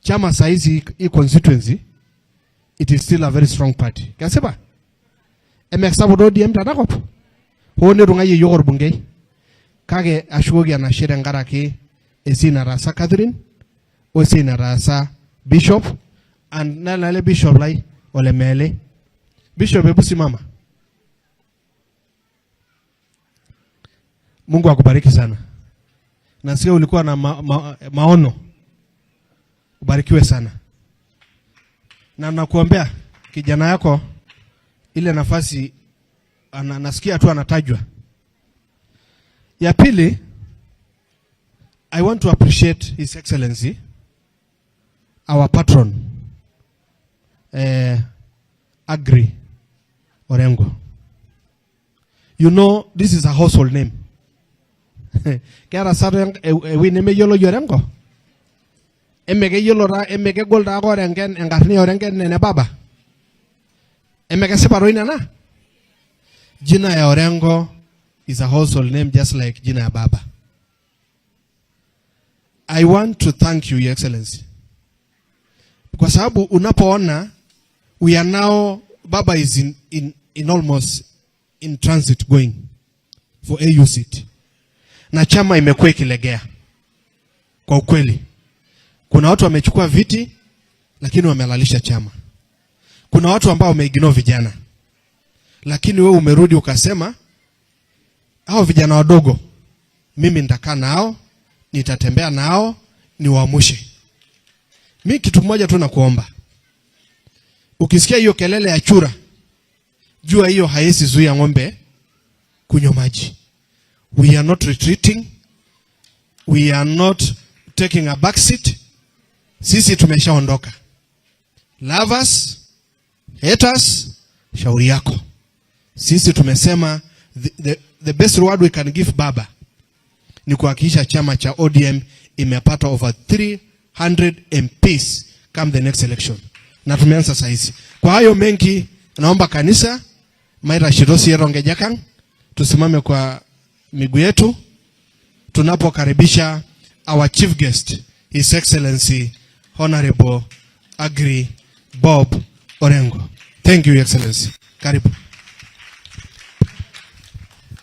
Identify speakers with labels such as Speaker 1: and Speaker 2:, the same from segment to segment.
Speaker 1: chama saizi hii constituency, it is still a very strong party. Kaseba? Emeksabu ODM tatakop. Hone rungaye yogor bungei. Kage ashugogi anashere ngaraki esina rasa Catherine, osina rasa Bishop, and nalale Bishop lai ole mele. Bishop ebusi mama. Mungu akubariki sana. Nasikia ulikuwa na maono. Ubarikiwe sana. Na nakuombea kijana yako ile nafasi nasikia tu anatajwa. Ya pili, I want to appreciate His Excellency, our patron, Agri Orengo. You know, this is a household name. Kera saro we neme yolo Orengo. Emege yolo ra emege golda Orengen engarni Orengen nene baba. Emege separo inana. Jina ya Orengo is a household name just like jina ya baba. I want to thank you, Your Excellency. Kwa sababu unapoona we are now, baba is in almost in transit going for AU seat. Na chama imekuwa ikilegea. Kwa ukweli. Kuna watu wamechukua viti lakini wamelalisha chama. Kuna watu ambao wameignore vijana. Lakini wewe umerudi ukasema hao vijana wadogo mimi nitakaa nao, nitatembea nao, niwaamushe. Mimi kitu moja tu nakuomba. Ukisikia hiyo kelele ya chura, jua hiyo haisi zuia ng'ombe kunywa maji. We are not retreating. We are not taking a back seat. Sisi tumeshaondoka. Lovers, haters, shauri yako. Sisi tumesema the best reward we can give baba ni kuhakikisha chama cha ODM imepata over 300 MPs come the next election. Na tumeanza saizi. Kwa hayo mengi naomba kanisa Maira Shirosi Eronge Jakang tusimame kwa miguu yetu tunapokaribisha our chief guest, His Excellency Honorable Agri Bob Orengo. Thank you, Your Excellency. Karibu.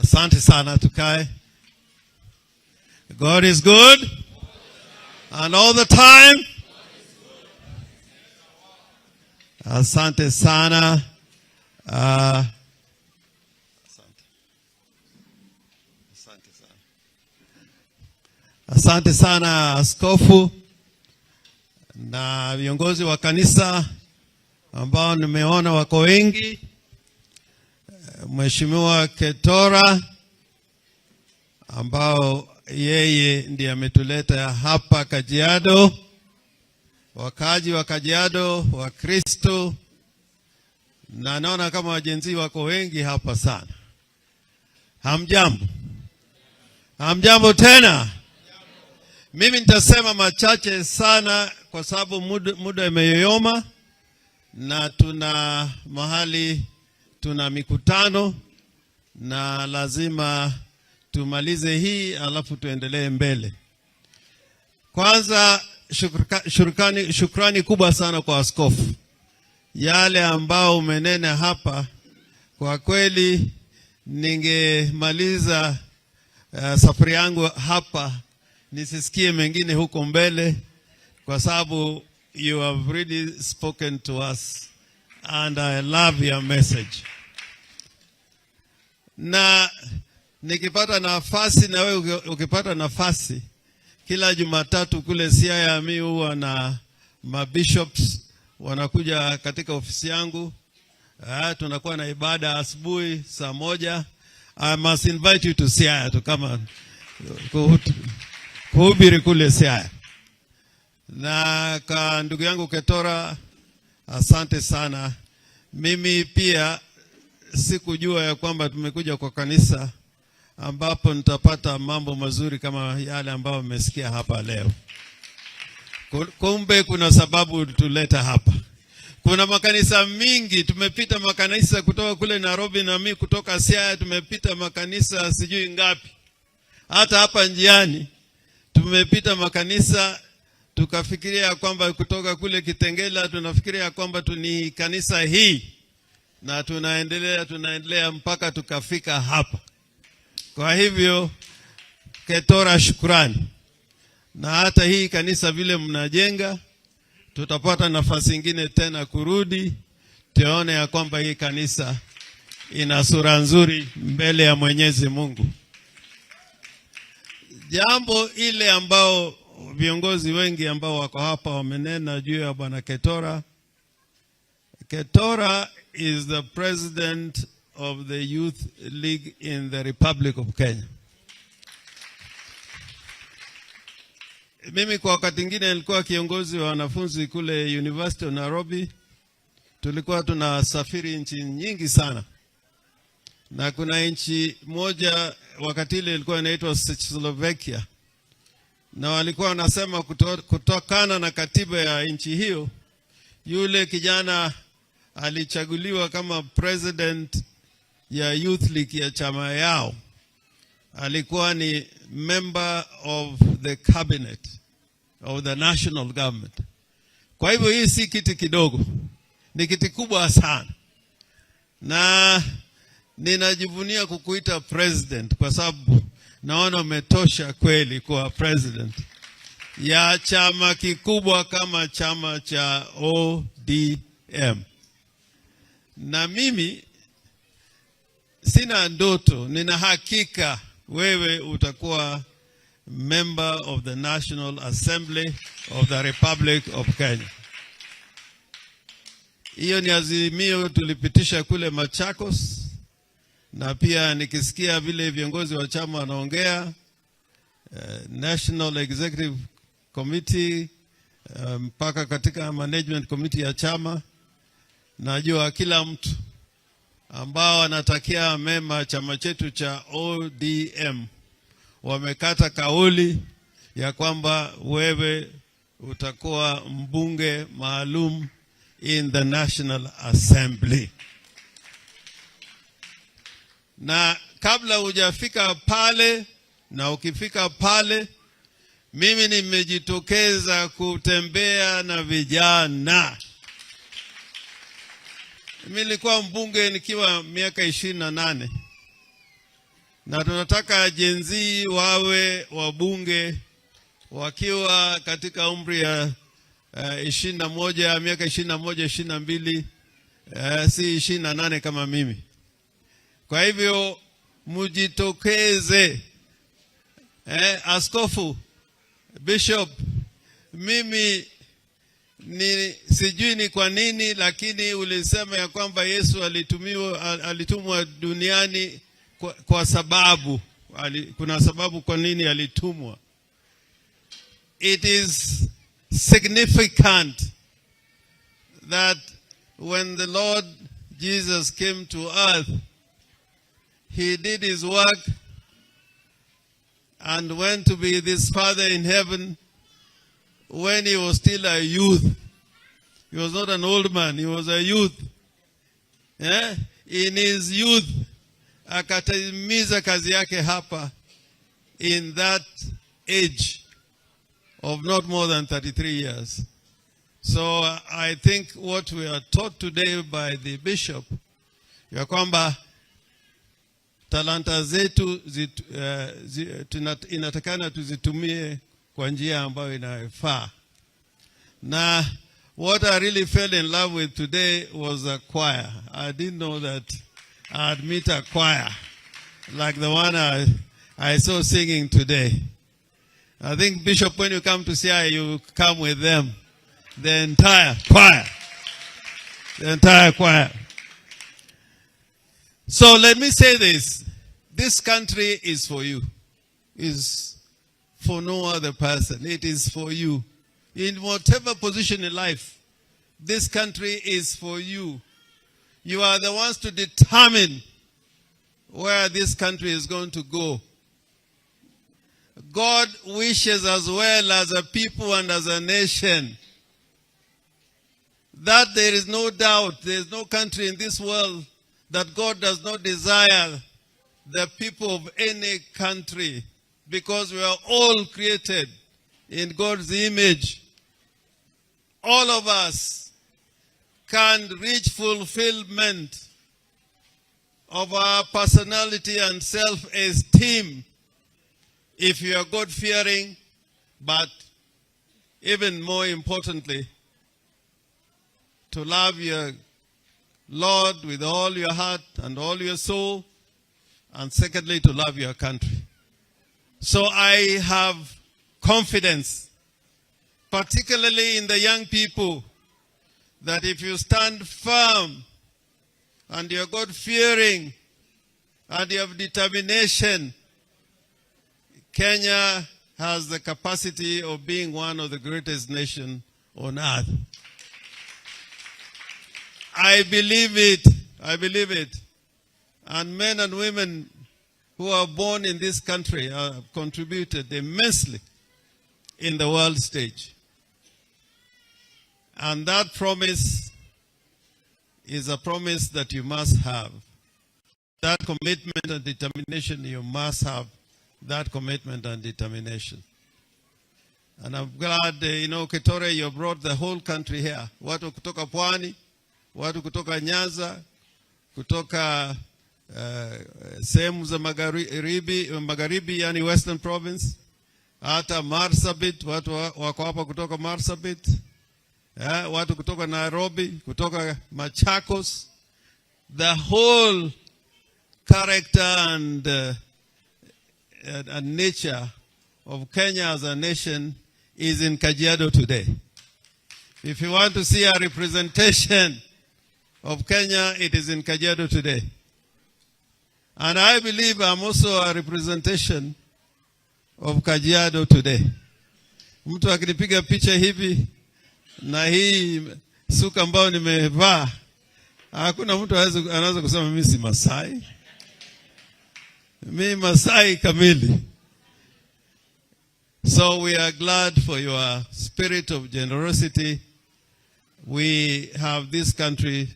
Speaker 2: Asante sana, tukae. God is good. And all the time. Asante sana. Asante sana askofu na viongozi wa kanisa ambao nimeona wako wengi. Mheshimiwa Ketora ambao yeye ndiye ametuleta hapa Kajiado. Wakaji wa Kajiado, wa Kristo, na naona kama wajenzi wako wengi hapa sana. Hamjambo. Hamjambo tena. Mimi nitasema machache sana kwa sababu muda imeyoyoma na tuna mahali tuna mikutano na lazima tumalize hii alafu tuendelee mbele. Kwanza shukrani kubwa sana kwa askofu. Yale ambao umenena hapa kwa kweli ningemaliza safari yangu hapa nisisikie mengine huko mbele kwa sababu you have really spoken to us and I love your message. Na nikipata nafasi na wewe ukipata nafasi kila Jumatatu kule Siaya mimi huwa na mabishops wanakuja katika ofisi yangu. Tunakuwa na ibada asubuhi saa 1. I must invite you to Siaya to come and kuhubiri kule Siaya. Na kwa ndugu yangu Ketora, asante sana. Mimi pia sikujua ya kwamba tumekuja kwa kanisa ambapo nitapata mambo mazuri kama yale ambayo mmesikia hapa leo. Kumbe kuna sababu tuleta hapa. Kuna makanisa mingi, tumepita makanisa kutoka kule Nairobi na mimi kutoka Siaya tumepita makanisa sijui ngapi. Hata hapa njiani tumepita makanisa tukafikiria kwamba kutoka kule Kitengela tunafikiria kwamba tuni kanisa hii, na tunaendelea mpaka tukafika hapa. Kwa hivyo Ketora, shukrani. Na hata hii kanisa vile mnajenga, tutapata nafasi nyingine tena kurudi tuone ya kwamba hii kanisa ina sura nzuri mbele ya Mwenyezi Mungu. Jambo ile ambao viongozi wengi ambao wako hapa wamenena juu ya Bwana Ketora. Ketora is the president of the Youth League in the Republic of Kenya. Mimi kwa wakati mwingine nilikuwa kiongozi wa wanafunzi kule University of Nairobi. Tulikuwa tunasafiri nchi nyingi sana. Na kuna nchi moja wakati ile ilikuwa inaitwa Czechoslovakia. Na walikuwa wanasema kutokana na katiba ya nchi hiyo, yule kijana alichaguliwa kama president ya Youth League ya chama yao, alikuwa ni member of the cabinet of the national government. Kwa hivyo hii si kiti kidogo, ni kiti kubwa sana. Na ninajivunia kukuita president kwa sababu naona umetosha kweli kuwa president ya chama kikubwa kama chama cha ODM. Na mimi sina ndoto, nina hakika wewe utakuwa member of the National Assembly of the Republic of Kenya. Hiyo ni azimio tulipitisha kule Machakos, na pia nikisikia vile viongozi wa chama wanaongea, National Executive Committee mpaka katika Management Committee ya chama, najua kila mtu ambao anatakia mema chama chetu cha ODM wamekata kauli ya kwamba wewe utakuwa mbunge maalum in the National Assembly. Na kabla hujafika pale na ukifika pale, mimi nimejitokeza kutembea na vijana. Mimi nilikuwa mbunge nikiwa miaka 28. Na tunataka Gen Z wawe wabunge wakiwa katika umri ya 21, miaka 21, 22, si 28 kama mimi. Kwa hivyo mujitokeze. Askofu, Bishop, mimi sijui ni kwa nini, lakini ulisema ya kwamba Yesu alitumwa duniani kwa sababu, kuna sababu kwa nini alitumwa. It is significant that when the Lord Jesus came to earth, he did his work and went to be with his Father in heaven when he was still a youth. He was not an old man, he was a youth. In his youth, akatimiza kazi yake hapa in that age of not more than 33 years. So I think what we are taught today by the bishop, ya kwamba talanta zetu inatakana tuzitumie kwa njia ambayo inafaa. Na what I really fell in love with today was a choir. I didn't know that I'd meet a choir like the one I saw singing today. I think, Bishop, when you come to CI, you come with them. The entire choir. The entire choir. So let me say this. This country is for you. Is for no other person. It is for you. In whatever position in life, this country is for you. You are the ones to determine where this country is going to go. God wishes as well as a people and as a nation that there is no doubt, there is no country in this world that God does not desire the people of any country, because we are all created in God's image all of us can reach fulfillment of our personality and self-esteem if you are God-fearing, but even more importantly, to love your Lord with all your heart and all your soul, and secondly, to love your country. So I have confidence, particularly in the young people, that if you stand firm and you're God-fearing and you have determination, Kenya has the capacity of being one of the greatest nations on earth. I believe it. I believe it. And men and women who are born in this country have contributed immensely in the world stage. And that promise is a promise that you must have. That commitment and determination, you must have that commitment and determination. And I'm glad, Kitore, you brought the whole country here. Watu kutoka Pwani, watu kutoka Nyanza, kutoka sehemu za magharibi, yani Western Province, hata Marsabit, watu wako hapa kutoka Marsabit, watu kutoka Nairobi, kutoka Machakos. The whole character and nature of Kenya as a nation is in Kajiado today. If you want to see a representation of Kenya, it is in Kajiado today. And I believe I'm also a representation of Kajiado today. Mtu akinipiga picha hivi na hii suka ambao nimevaa, hakuna mtu anaweza kusema mimi si Masai. Mimi Masai kamili. So we are glad for your spirit of generosity. We have this country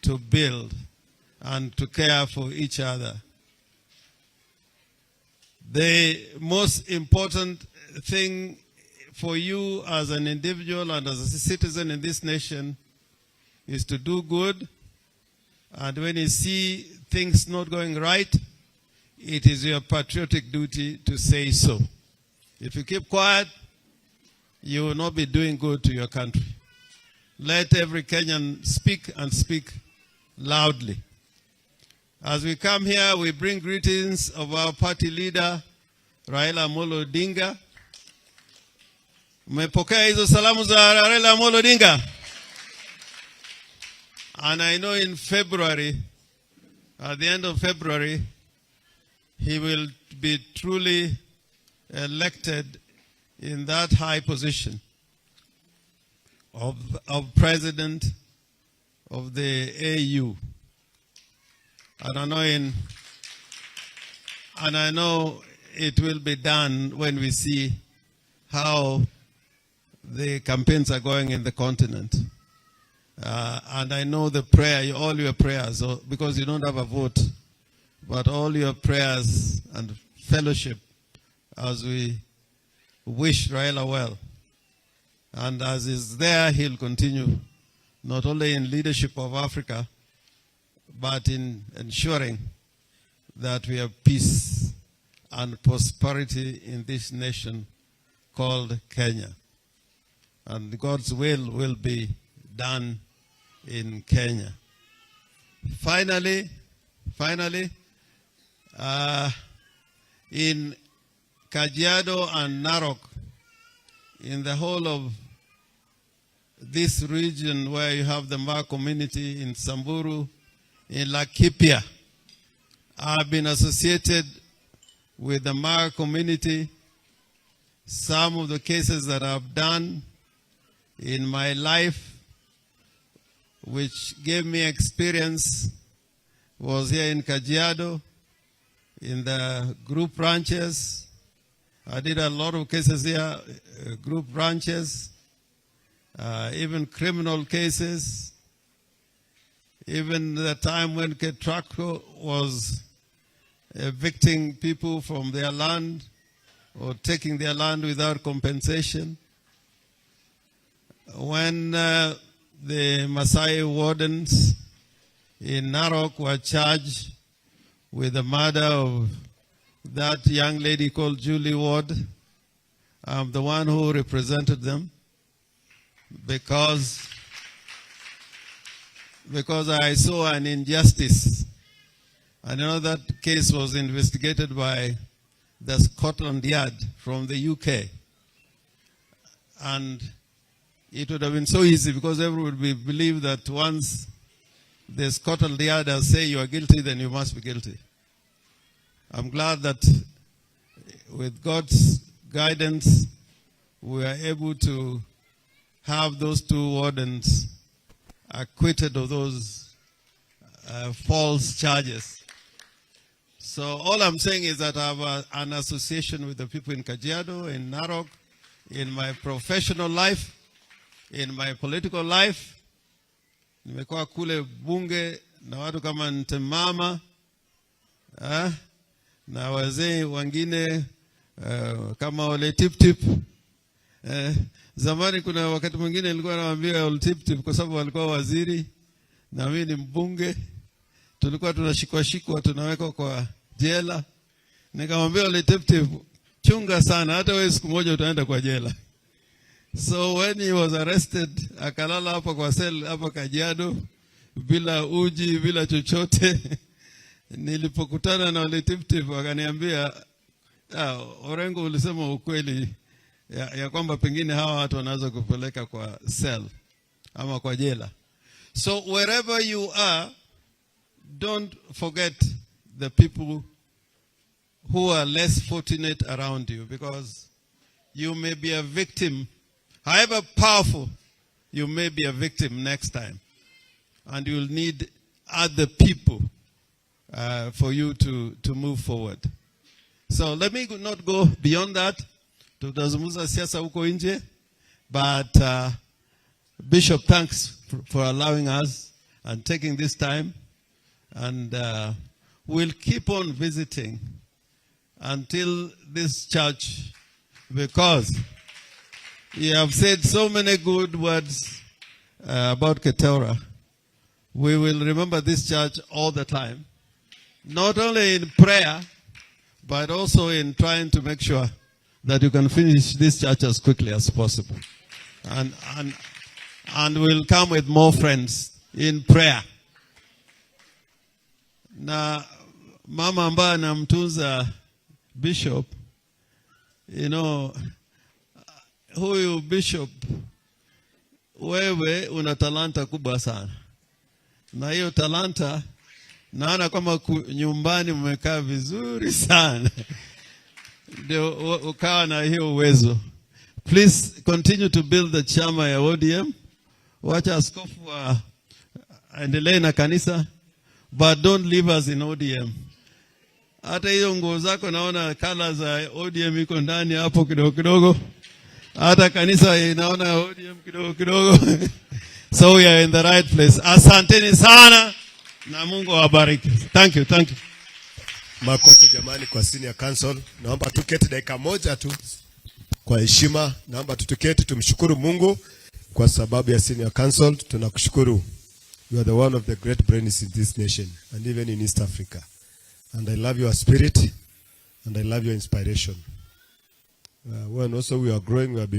Speaker 2: to build and to care for each other. The most important thing for you as an individual and as a citizen in this nation is to do good. And when you see things not going right, it is your patriotic duty to say so. If you keep quiet, you will not be doing good to your country. Let every Kenyan speak and speak loudly. As we come here, we bring greetings of our party leader, Raila Amolo Odinga. Mmepokea hizo salamu za Raila Amolo Odinga? And I know in February, at the end of February, he will be truly elected in that high position of president of the AU. And I know it will be done when we see how the campaigns are going in the continent. And I know the prayer, all your prayers, because you don't have a vote, but all your prayers and fellowship as we wish Raila well. And as is there, he'll continue not only in leadership of Africa, but in ensuring that we have peace and prosperity in this nation called Kenya. And God's will be done in Kenya. Finally, in Kajiado and Narok, in the whole of this region where you have the Maa community, in Samburu, in Laikipia, I've been associated with the Maa community. Some of the cases that I've done in my life, which gave me experience, was here in Kajiado, in the group ranches. I did a lot of cases here, group ranches, even criminal cases. Even the time when Ketraco was evicting people from their land or taking their land without compensation. when the Maasai wardens in Narok were charged with the murder of that young lady called Julie Ward, I'm the one who represented them because I saw an injustice. And that case was investigated by the Scotland Yard from the UK. And it would have been so easy because everyone would believe that once the Scotland Yard has said you are guilty, then you must be guilty. I'm glad that with God's guidance, we are able to have those two wardens acquitted of those false charges. So all I'm saying is that I have an association with the people in Kajiado, in Narok, in my professional life, in my political life. Nimekuwa kule bunge na watu kama Ntemama, na wazee wengine kama Ole Tip-Tip. Zamani kuna wakati mwingine nilikuwa nawaambia Ole Tip-Tip kwa sababu alikuwa waziri na mimi ni mbunge. Tulikuwa tunashikwa tunawekwa kwa jela. Nikamwambia Ole Tip-Tip, chunga sana, hata wewe siku moja utaenda kwa jela. So when he was arrested, akalala hapa kwa cell hapa Kajiado bila uji, bila chochote. Nilipokutana na Ole Tip-Tip akaniambia, Orengo ulisema ukweli ya kwamba pengine hawa watu wanaweza kupeleka kwa cell ama kwa jela. So wherever you are, don't forget the people who are less fortunate around you, because you may be a victim. However powerful, you may be a victim next time. And you'll need other people for you to move forward. So let me not go beyond that. Tutazungumza siasa huko nje. But Bishop, thanks for allowing us and taking this time. And we'll keep on visiting until this church, because you have said so many good words about Keteura. We will remember this church all the time, not only in prayer, but also in trying to make sure that you can finish this church as quickly as possible. And we'll come with more friends in prayer. Na mama ambaye anamtunza Bishop, huyu Bishop, wewe una talanta kubwa sana. Na hiyo talanta, naona kama nyumbani mmekaa vizuri sana. Ndio ukawa na hiyo uwezo. Please continue to build the chama ya ODM. Wacha askofu aendelee na kanisa, but don't leave us in ODM. Hata hiyo nguo zako naona colors za ODM iko ndani hapo kidogo kidogo. Hata kanisa inaona ODM kidogo kidogo. So we are in the right place. Asanteni sana na Mungu awabariki. Thank you, thank you.
Speaker 3: Makofi jamani kwa senior council. Naomba tuketi dakika moja tu kwa heshima. Naomba tuketi tumshukuru Mungu kwa sababu ya senior council. Tunakushukuru. You are the one of the great brains in this nation and even in East Africa. And I love your spirit and I love your inspiration. When also we are growing, we are